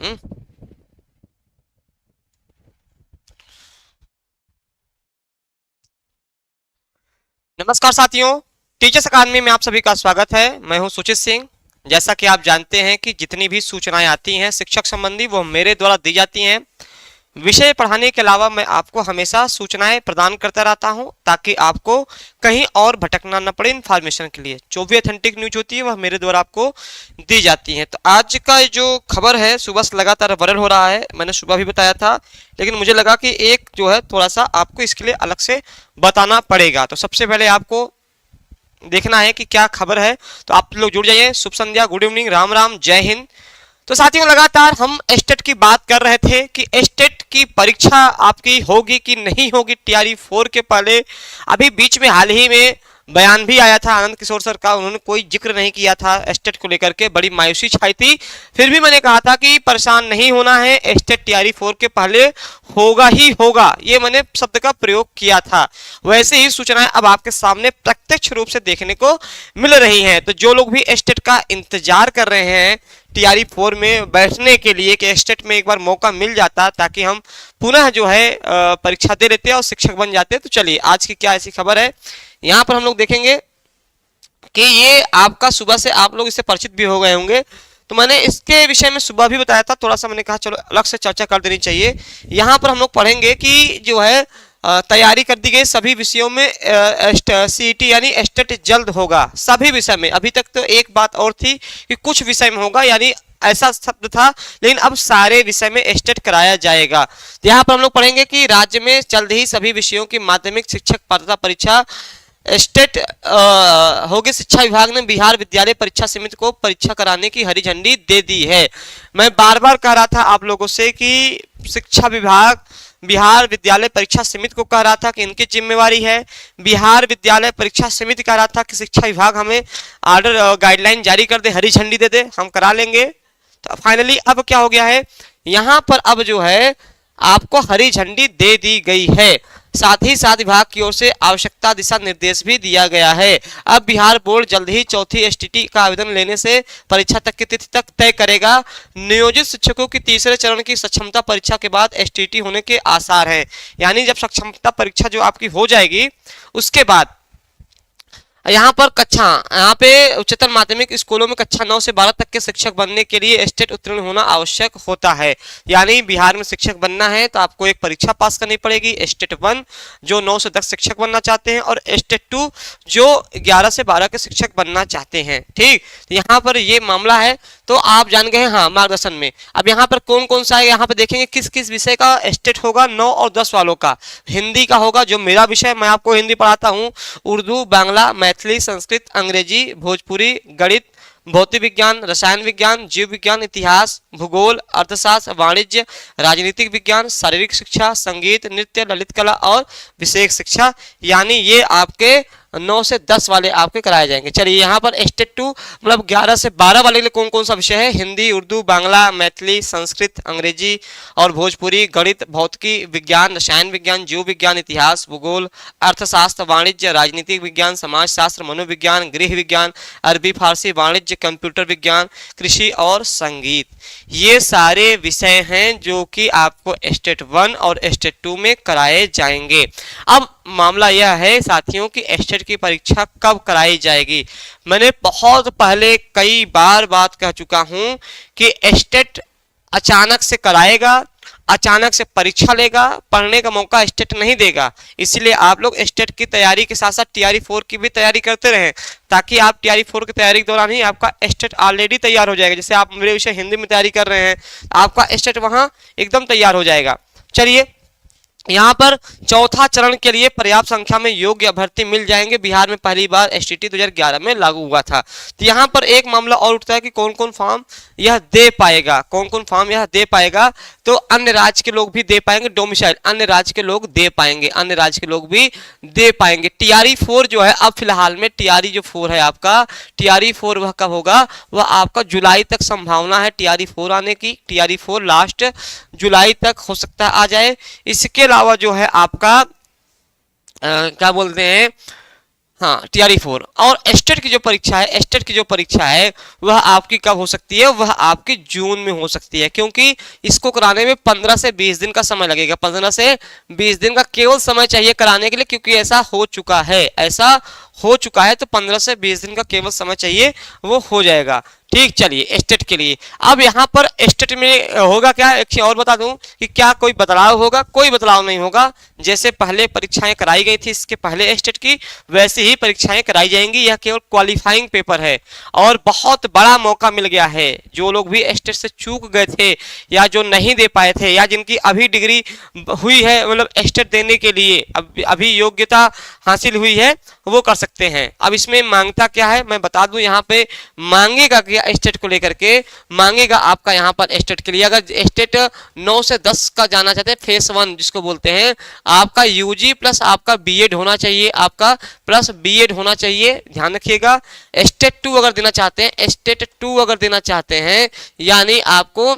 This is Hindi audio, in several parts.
हम्म। नमस्कार साथियों, टीचर्स अकादमी में आप सभी का स्वागत है। मैं हूं सुचित सिंह। जैसा कि आप जानते हैं कि जितनी भी सूचनाएं आती हैं शिक्षक संबंधी वो मेरे द्वारा दी जाती हैं। विषय पढ़ाने के अलावा मैं आपको हमेशा सूचनाएं प्रदान करता रहता हूं ताकि आपको कहीं और भटकना न पड़े इन्फॉर्मेशन के लिए। जो भी ऑथेंटिक न्यूज होती है वह मेरे द्वारा आपको दी जाती है। तो आज का जो खबर है सुबह से लगातार वायरल हो रहा है, मैंने सुबह भी बताया था, लेकिन मुझे लगा कि एक जो है थोड़ा सा आपको इसके लिए अलग से बताना पड़ेगा। तो सबसे पहले आपको देखना है कि क्या खबर है, तो आप लोग जुड़ जाइए। शुभ संध्या, गुड इवनिंग, राम राम, जय हिंद। तो साथियों लगातार हम एस्टेट की बात कर रहे थे कि एस्टेट की परीक्षा आपकी होगी कि नहीं होगी टीआरई 4 के पहले। अभी बीच में हाल ही में बयान भी आया था आनंद किशोर सर का, उन्होंने कोई जिक्र नहीं किया था एस्टेट को लेकर के, बड़ी मायूसी छाई थी। फिर भी मैंने कहा था कि परेशान नहीं होना है, एस्टेट टीआरई 4 के पहले होगा ही होगा, ये मैंने शब्द का प्रयोग किया था। वैसे ही सूचनाएं अब आपके सामने प्रत्यक्ष रूप से देखने को मिल रही हैं। तो जो लोग भी एस्टेट का इंतजार कर रहे हैं टीआरई 4 में बैठने के लिए कि एस्टेट में एक बार मौका मिल जाता ताकि हम पुनः जो है परीक्षा दे लेते और शिक्षक बन जाते। तो चलिए आज की क्या ऐसी खबर है, यहाँ पर हम लोग देखेंगे कि ये आपका सुबह से आप लोग इससे परिचित भी हो गए होंगे। तो मैंने इसके विषय में सुबह भी बताया था, थोड़ा सा मैंने कहा चलो अलग से चर्चा कर देनी चाहिए। यहाँ पर हम लोग पढ़ेंगे कि जो है तैयारी कर दी गई सभी विषयों में सीईटी यानी एस्टेट जल्द होगा सभी विषय में। अभी तक तो एक बात और थी कि कुछ विषय में होगा, यानी ऐसा शब्द था, लेकिन अब सारे विषय में एस्टेट कराया जाएगा। तो यहाँ पर हम लोग पढ़ेंगे कि राज्य में जल्द ही सभी विषयों की माध्यमिक शिक्षक पात्रता परीक्षा स्टेट होगी। शिक्षा विभाग ने बिहार विद्यालय परीक्षा समिति को परीक्षा कराने की हरी झंडी दे दी है। मैं बार बार कह रहा था आप लोगों से कि शिक्षा विभाग बिहार विद्यालय परीक्षा समिति को कह रहा था कि इनकी जिम्मेवारी है। बिहार विद्यालय परीक्षा समिति कह रहा था कि शिक्षा विभाग हमें ऑर्डर गाइडलाइन जारी कर दे, हरी झंडी दे दे, हम करा लेंगे। तो फाइनली अब क्या हो गया है, यहाँ पर अब जो है आपको हरी झंडी दे दी गई है। साथ ही साथ विभाग की ओर से आवश्यकता दिशा निर्देश भी दिया गया है। अब बिहार बोर्ड जल्द ही चौथी एसटीटी का आवेदन लेने से परीक्षा तक की तिथि तक तय करेगा। नियोजित शिक्षकों की तीसरे चरण की सक्षमता परीक्षा के बाद एसटीटी होने के आसार हैं। यानी जब सक्षमता परीक्षा जो आपकी हो जाएगी उसके बाद यहाँ पर यहाँ पे उच्चतर माध्यमिक स्कूलों में कक्षा 9 से 12 तक के शिक्षक बनने के लिए स्टेट उत्तीर्ण होना आवश्यक होता है। यानी बिहार में शिक्षक बनना है तो आपको एक परीक्षा पास करनी पड़ेगी, स्टेट 1 जो 9 से 10 शिक्षक बनना चाहते हैं, और स्टेट 2 जो 11 से 12 के शिक्षक बनना चाहते हैं। ठीक, तो यहाँ पर ये मामला है। तो आप जान गए हाँ मार्गदर्शन में। अब यहाँ पर कौन कौन सा है, यहाँ पर देखेंगे किस किस विषय का स्टेट होगा। 9 और 10 वालों का हिंदी का होगा, जो मेरा विषय, मैं आपको हिंदी पढ़ाता हूँ। उर्दू, बांग्ला, मैथिली, संस्कृत, अंग्रेजी, भोजपुरी, गणित, भौतिक विज्ञान, रसायन विज्ञान, जीव विज्ञान, इतिहास, भूगोल, अर्थशास्त्र, वाणिज्य, राजनीतिक विज्ञान, शारीरिक शिक्षा, संगीत, नृत्य, ललित कला और विशेष शिक्षा। यानी ये आपके 9 से 10 वाले आपके कराए जाएंगे। चलिए यहाँ पर स्टेट 2 मतलब 11 से 12 वाले के लिए कौन कौन सा विषय है, हिंदी, उर्दू, बांग्ला, मैथिली, संस्कृत, अंग्रेजी और भोजपुरी, गणित, भौतिकी विज्ञान, रसायन विज्ञान, जीव विज्ञान, इतिहास, भूगोल, अर्थशास्त्र, वाणिज्य, राजनीतिक विज्ञान, समाजशास्त्र, मनोविज्ञान, गृह विज्ञान, अरबी फारसी, वाणिज्य, कंप्यूटर विज्ञान, कृषि और संगीत। ये सारे विषय हैं जो कि आपको स्टेट 1 और स्टेट 2 में कराए जाएंगे। अब मामला यह है साथियों कि स्टेट की परीक्षा कब कराई जाएगी। मैंने बहुत पहले कई बार बात कह चुका हूं कि स्टेट अचानक से कराएगा, अचानक से परीक्षा लेगा, पढ़ने का मौका स्टेट नहीं देगा। इसलिए आप लोग स्टेट की तैयारी के साथ साथ टीआरई 4 की भी तैयारी करते रहें, ताकि आप टीआरई 4 की तैयारी के दौरान ही आपका स्टेट ऑलरेडी तैयार हो जाएगा। जैसे आप मेरे विषय हिंदी में तैयारी कर रहे हैं, आपका स्टेट वहां एकदम तैयार हो जाएगा। चलिए यहाँ पर चौथा चरण के लिए पर्याप्त संख्या में योग्य अभ्यर्थी मिल जाएंगे। बिहार में पहली बार एसटीटी 2011 में लागू हुआ था। तो यहाँ पर एक मामला और उठता है कि कौन कौन फॉर्म यह दे पाएगा, कौन कौन फॉर्म यह दे पाएगा। तो अन्य राज्य के लोग भी दे पाएंगे, डोमिसाइल अन्य राज्य के लोग दे पाएंगे, अन्य राज्य के लोग भी दे पाएंगे। टीआरई 4 जो है अब फिलहाल में टीआरई जो 4 है आपका, टीआरई 4 वह कब होगा, वह आपका जुलाई तक संभावना है टीआरई 4 आने की। टीआरई 4 लास्ट जुलाई तक हो सकता है आ जाए। इसके अलावा जो है आपका क्या बोलते हैं हाँ टीआरई 4। और एस्टेट की जो परीक्षा है, एस्टेट की जो परीक्षा है वह आपकी कब हो सकती है, वह आपकी जून में हो सकती है, क्योंकि इसको कराने में 15 से 20 दिन का समय लगेगा। 15 से 20 दिन का केवल समय चाहिए कराने के लिए, क्योंकि ऐसा हो चुका है, ऐसा हो चुका है। तो 15 से 20 दिन का केवल समय चाहिए, वो हो जाएगा। ठीक, चलिए एस्टेट के लिए। अब यहाँ पर एस्टेट में होगा क्या, एक चीज और बता दूं कि क्या कोई बदलाव होगा, कोई बदलाव नहीं होगा। जैसे पहले परीक्षाएं कराई गई थी इसके पहले एस्टेट की, वैसे ही परीक्षाएं कराई जाएंगी। यह केवल क्वालिफाइंग पेपर है और बहुत बड़ा मौका मिल गया है। जो लोग भी एस्टेट से चूक गए थे या जो नहीं दे पाए थे या जिनकी अभी डिग्री हुई है, मतलब एस्टेट देने के लिए अभी योग्यता हासिल हुई है, वो कर सकते हैं। अब इसमें मांगता क्या है मैं बता दूं, यहाँ पे मांगेगा क्या एस्टेट को लेकर के, मांगेगा आपका यहाँ पर एस्टेट के लिए, अगर एस्टेट 9 से 10 का जाना चाहते हैं, फेस 1 जिसको बोलते हैं, आपका यूजी प्लस आपका बीएड होना चाहिए, आपका प्लस बीएड होना चाहिए, ध्यान रखिएगा। एस्टेट 2 अगर देना चाहते हैं, एस्टेट 2 अगर देना चाहते हैं, यानी आपको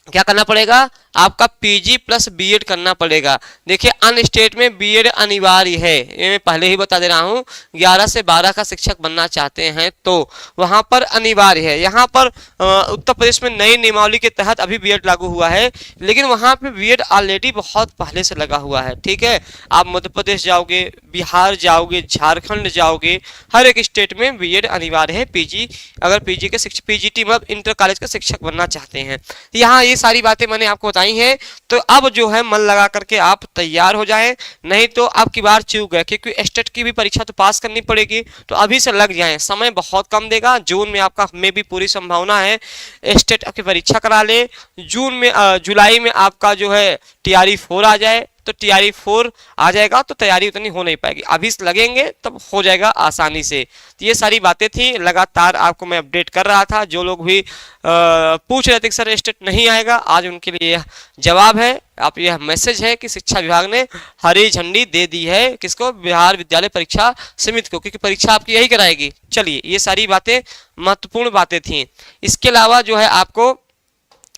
क्या करना पड़ेगा, आपका पीजी प्लस बीएड करना पड़ेगा। देखिए अन स्टेट में बीएड अनिवार्य है, ये मैं पहले ही बता दे रहा हूँ। 11 से 12 का शिक्षक बनना चाहते हैं तो वहां पर अनिवार्य है। यहाँ पर उत्तर प्रदेश में नई नियमावली के तहत अभी बीएड लागू हुआ है, लेकिन वहां पे बीएड ऑलरेडी बहुत पहले से लगा हुआ है। ठीक है, आप मध्य प्रदेश जाओगे, बिहार जाओगे, झारखंड जाओगे, हर एक स्टेट में बीएड अनिवार्य है। पीजी, अगर पीजी के शिक्षक, पीजीटी मतलब इंटर कॉलेज का शिक्षक बनना चाहते हैं। यहाँ ये सारी बातें मैंने आपको बताई हैं। तो अब जो है मन लगा करके आप तैयार हो जाएं, नहीं तो आपकी बार चूक गए, क्योंकि एस्टेट की भी परीक्षा तो पास करनी पड़ेगी। तो अभी से लग जाएं, समय बहुत कम देगा। जून में आपका में भी पूरी संभावना है एस्टेट की परीक्षा करा ले। जून में जुलाई में आपका जो है टीआरई 4 आ जाए, तो टीआरई 4 आ जाएगा तो तैयारी उतनी हो नहीं पाएगी। अभी लगेंगे तब हो जाएगा आसानी से। तो ये सारी बातें थी, लगातार आपको मैं अपडेट कर रहा था। जो लोग भी पूछ रहे थे कि सर एस्टेट नहीं आएगा, आज उनके लिए यह जवाब है। आप यह मैसेज है कि शिक्षा विभाग ने हरी झंडी दे दी है किसको, बिहार विद्यालय परीक्षा समिति को, क्योंकि परीक्षा आपकी यही कराएगी। चलिए ये सारी बातें महत्वपूर्ण बातें थी। इसके अलावा जो है आपको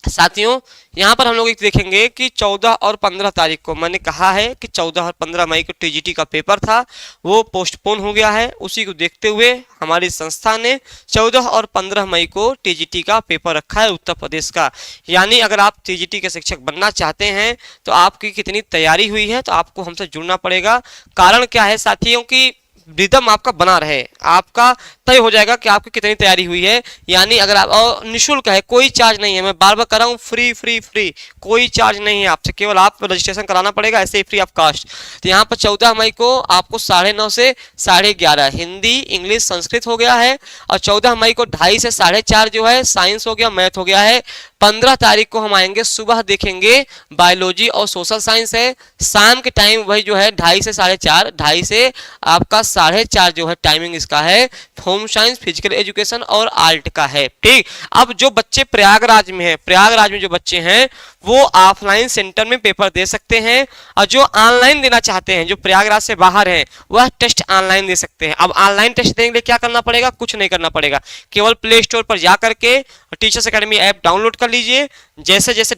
साथियों यहाँ पर हम लोग देखेंगे कि 14 और 15 तारीख को मैंने कहा है कि 14 और 15 मई को टीजीटी का पेपर था, वो पोस्टपोन हो गया है। उसी को देखते हुए हमारी संस्था ने 14 और 15 मई को टीजीटी का पेपर रखा है उत्तर प्रदेश का। यानी अगर आप टीजीटी के शिक्षक बनना चाहते हैं तो आपकी कितनी तैयारी हुई है, तो आपको हमसे जुड़ना पड़ेगा। कारण क्या है साथियों की रिदम आपका बना रहे, आपका तय हो जाएगा कि आपकी कितनी तैयारी हुई है। यानी अगर आप, और निःशुल्क है, कोई चार्ज नहीं है, मैं बार बार कर रहा हूँ, फ्री फ्री फ्री, कोई चार्ज नहीं है आपसे, केवल आप रजिस्ट्रेशन कराना पड़ेगा, ऐसे ही फ्री ऑफ कास्ट। तो यहाँ पर 14 मई को आपको 9:30 से 11:30 हिंदी इंग्लिश संस्कृत हो गया है, और 14 मई को 2:30 से 4:30 जो है साइंस हो गया, मैथ हो गया है। 15 तारीख को हम आएंगे, सुबह देखेंगे बायोलॉजी और सोशल साइंस है। शाम के टाइम वही जो है 2:30 से 4:30, 2:30 से आपका 4:30 जो है टाइमिंग इसका है होम साइंस, फिजिकल एजुकेशन और आर्ट का है। ठीक, अब जो बच्चे प्रयागराज में है, प्रयागराज में जो बच्चे हैं वो ऑफलाइन सेंटर में पेपर दे सकते हैं, और जो ऑनलाइन देना चाहते हैं, जो प्रयागराज से बाहर हैं, वह टेस्ट ऑनलाइन दे सकते हैं। अब ऑनलाइन टेस्ट देने के लिए क्या करना पड़ेगा, कुछ नहीं करना पड़ेगा, केवल प्ले स्टोर पर जा करके टीचर्स एकेडमी ऐप डाउनलोड कर लीजिए। जैसे जैसे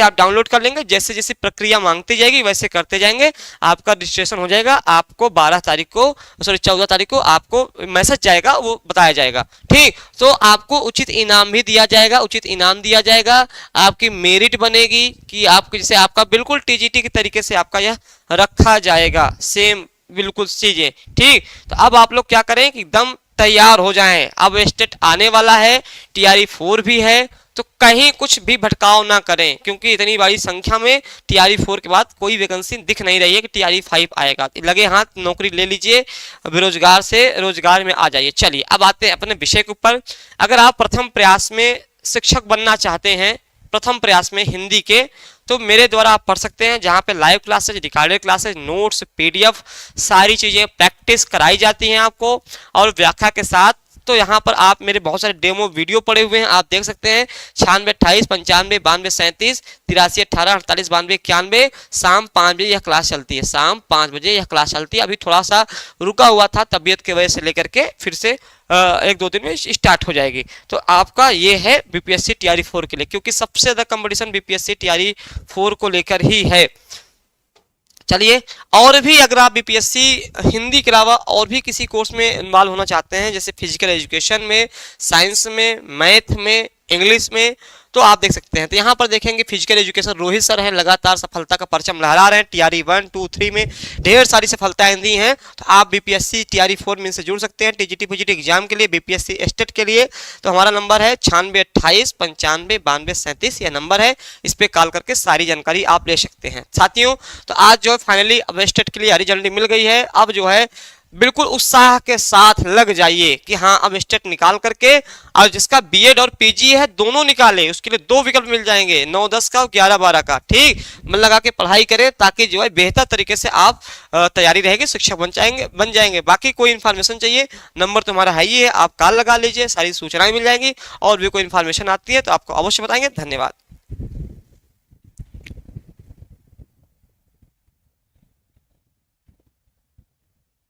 आप डाउनलोड कर लेंगे, जैसे जैसे प्रक्रिया मांगती जाएगी वैसे करते जाएंगे, आपका रजिस्ट्रेशन हो जाएगा। आपको 14 तारीख को आपको मैसेज जाएगा, वो बताया जाएगा। ठीक, तो आपको उचित इनाम भी दिया जाएगा, उचित इनाम दिया जाएगा, आपकी मेरिट बनेगी कि आपको, जैसे आपका बिल्कुल टीजीटी के तरीके से आपका यह रखा जाएगा, सेम बिल्कुल चीजें। ठीक, तो अब आप लोग क्या करें कि एकदम तैयार हो जाएं। अब स्टेट आने वाला है, टीआरई 4 भी है, तो कहीं कुछ भी भटकाव ना करें, क्योंकि इतनी बड़ी संख्या में टीआरई 4 के बाद कोई वैकेंसी दिख नहीं रही है कि टीआरई 5 आएगा। लगे हाथ नौकरी ले लीजिए, बेरोजगार से रोजगार में आ जाइए। चलिए अब आते हैं अपने विषय के ऊपर। अगर आप प्रथम प्रयास में शिक्षक बनना चाहते हैं, प्रथम प्रयास में हिंदी के, तो मेरे द्वारा आप पढ़ सकते हैं, जहां पे live classes, recorded classes, notes, PDF सारी चीजें प्रैक्टिस कराई जाती हैं आपको, और व्याख्या के साथ। तो यहाँ पर आप मेरे बहुत सारे डेमो वीडियो पड़े हुए हैं, आप देख सकते हैं। 96 28 95 92 37 83 18 48 92 91। शाम 5 बजे यह क्लास चलती है, शाम 5 बजे यह क्लास चलती है। अभी थोड़ा सा रुका हुआ था तबीयत की वजह से, लेकर के फिर से 1-2 दिन में स्टार्ट हो जाएगी। तो आपका ये है बीपीएससी टीआरई 4 के लिए, क्योंकि सबसे ज्यादा कंपटीशन बीपीएससी टीआरई 4 को लेकर ही है। चलिए, और भी अगर आप बीपीएससी हिंदी के अलावा और भी किसी कोर्स में इन्वॉल्व होना चाहते हैं, जैसे फिजिकल एजुकेशन में, साइंस में, मैथ में, इंग्लिश में, तो आप देख सकते हैं। तो यहाँ पर देखेंगे फिजिकल एजुकेशन रोहित सर हैं, लगातार सफलता का परचम लहरा रहे हैं। टीआरई 1, 2, 3 में ढेर सारी सफलताएं दी हैं। तो आप बीपीएससी टीआरई 4 में इनसे जुड़ सकते हैं। टीजीटी पीजीटी एग्जाम के लिए, बीपीएससी स्टेट के लिए तो हमारा नंबर है 9628959237, यह नंबर है, इस पे कॉल करके सारी जानकारी आप ले सकते हैं। साथियों, तो आज जो फाइनली अब स्टेट के लिए हरी झंडी मिल गई है। अब जो है बिल्कुल उत्साह के साथ लग जाइए कि हाँ अब स्टेट निकाल करके, और जिसका बीएड और पीजी है दोनों निकाले, उसके लिए 2 विकल्प मिल जाएंगे, 9-10 का और 11-12 का। ठीक, मन लगा के पढ़ाई करें ताकि जो है बेहतर तरीके से आप तैयारी रहेगी, शिक्षक बन जाएंगे। बाकी कोई इन्फॉर्मेशन चाहिए, नंबर तुम्हारा है ही है, आप कॉल लगा लीजिए, सारी सूचनाएं मिल जाएंगी। और भी कोई इन्फॉर्मेशन आती है तो आपको अवश्य बताएंगे। धन्यवाद।